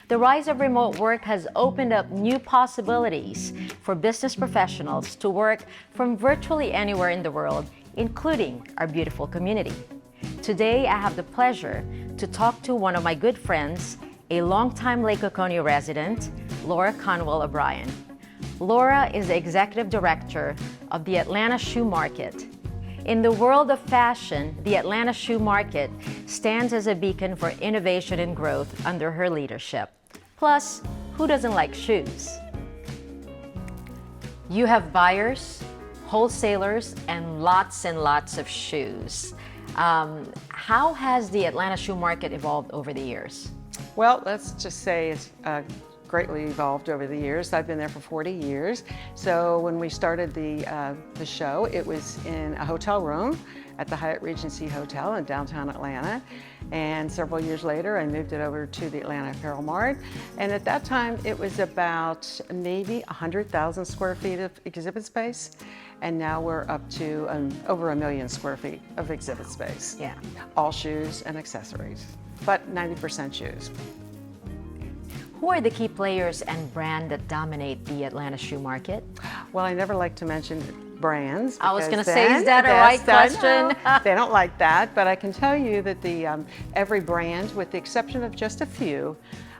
The rise of remote work has opened up new possibilities for business professionals to work from virtually anywhere in the world, including our beautiful community. Today, I have the pleasure to talk to one of my good friends, a longtime Lake Oconee resident, Laura Conwell O'Brien. Laura is the Executive Director of the Atlanta Shoe Market. In the world of fashion, the Atlanta Shoe Market stands as a beacon for innovation and growth under her leadership. Plus, who doesn't like shoes? You have buyers, wholesalers, and lots of shoes. How has the Atlanta Shoe Market evolved over the years? Well, let's just say it's greatly evolved over the years. I've been there for 40 years. So when we started the show, it was in a hotel room at the Hyatt Regency Hotel in downtown Atlanta. And several years later, I moved it over to the Atlanta Apparel Mart. And at that time, it was about maybe 100,000 square feet of exhibit space. And now we're up to over 1 million square feet of exhibit space. Yeah. All shoes and accessories, but 90% shoes. Who are the key players and brands that dominate the Atlanta Shoe Market? Well, I never like to mention brands. I was going to say, is that a right question? They don't like that, but I can tell you that every brand, with the exception of just a few,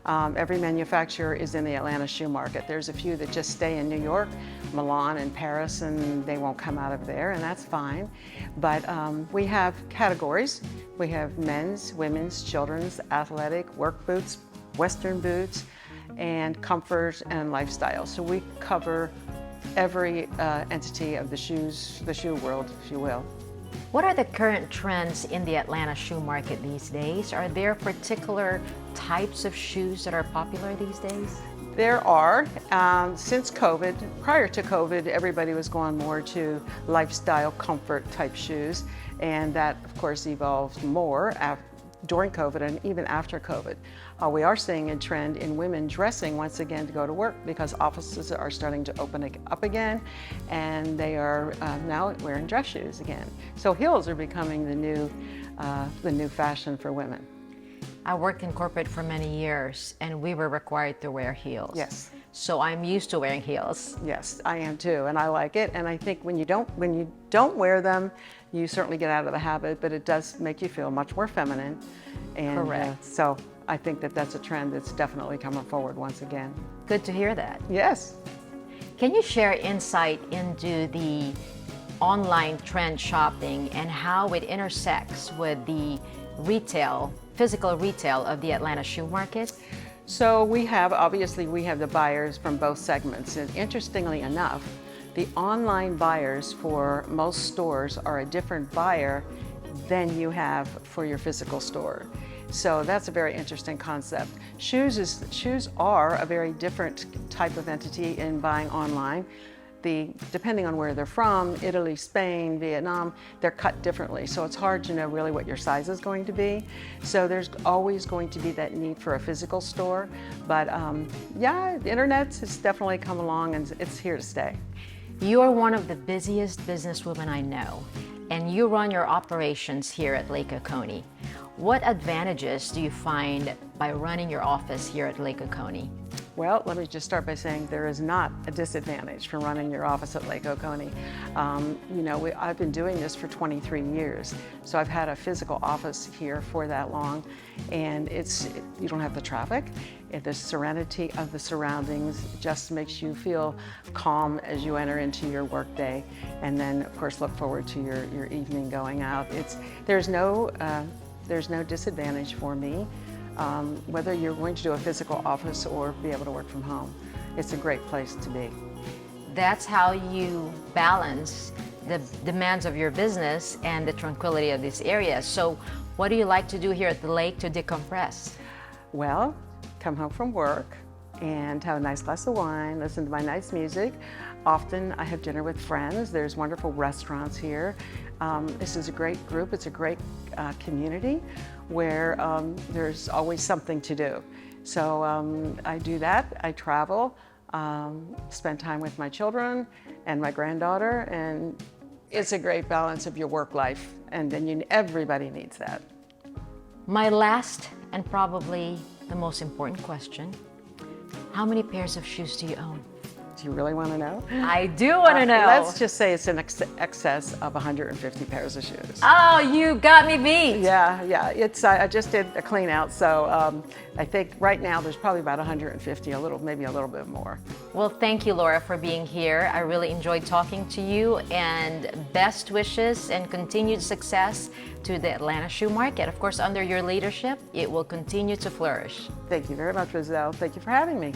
every manufacturer is in the Atlanta Shoe Market. There's a few that just stay in New York, Milan, and Paris, and they won't come out of there, and that's fine. But we have categories. We have men's, women's, children's, athletic, work boots, Western boots, and comfort and lifestyle. So we cover every entity of the shoe world, if you will. What are the current trends in the Atlanta Shoe Market these days? Are there particular types of shoes that are popular these days? There are. Since COVID, prior to COVID, everybody was going more to lifestyle comfort type shoes, and that of course evolved more during COVID and even after COVID. We are seeing a trend in women dressing once again to go to work because offices are starting to open up again, and they are now wearing dress shoes again. So heels are becoming the new fashion for women. I worked in corporate for many years, and we were required to wear heels. Yes. So I'm used to wearing heels. Yes, I am too, and I like it. And I think when you don't wear them, you certainly get out of the habit, but it does make you feel much more feminine. And correct. So I think that that's a trend that's definitely coming forward once again. Good to hear that. Yes. Can you share insight into the online trend shopping and how it intersects with the physical retail of the Atlanta Shoe Market? So obviously we have the buyers from both segments, and interestingly enough, the online buyers for most stores are a different buyer than you have for your physical store. So that's a very interesting concept. Shoes are a very different type of entity in buying online. Depending on where they're from, Italy, Spain, Vietnam, they're cut differently. So it's hard to know really what your size is going to be. So there's always going to be that need for a physical store. But yeah, the internet has definitely come along, and it's here to stay. You are one of the busiest businesswomen I know, and you run your operations here at Lake Oconee. What advantages do you find by running your office here at Lake Oconee? Well, let me just start by saying there is not a disadvantage from running your office at Lake Oconee. I've been doing this for 23 years, so I've had a physical office here for that long, and you don't have the traffic. The serenity of the surroundings just makes you feel calm as you enter into your workday, and then of course look forward to your evening going out. There's no disadvantage for me. Whether you're going to do a physical office or be able to work from home. It's a great place to be. That's how you balance the demands of your business and the tranquility of this area. So what do you like to do here at the lake to decompress? Well, come home from work and have a nice glass of wine, listen to my nice music. Often I have dinner with friends. There's wonderful restaurants here. This is a great group. It's a great community where there's always something to do. So I do that. I travel, spend time with my children and my granddaughter, and it's a great balance of your work life, and then everybody needs that. My last and probably the most important question. How many pairs of shoes do you own? Do you really want to know? I do want to know. Let's just say it's in excess of 150 pairs of shoes. Oh, you got me beat. Yeah. It's I just did a clean out, so I think right now there's probably about 150, maybe a little bit more. Well, thank you, Laura, for being here. I really enjoyed talking to you, and best wishes and continued success to the Atlanta shoe market. Of course, under your leadership, it will continue to flourish. Thank you very much, Riezl. Thank you for having me.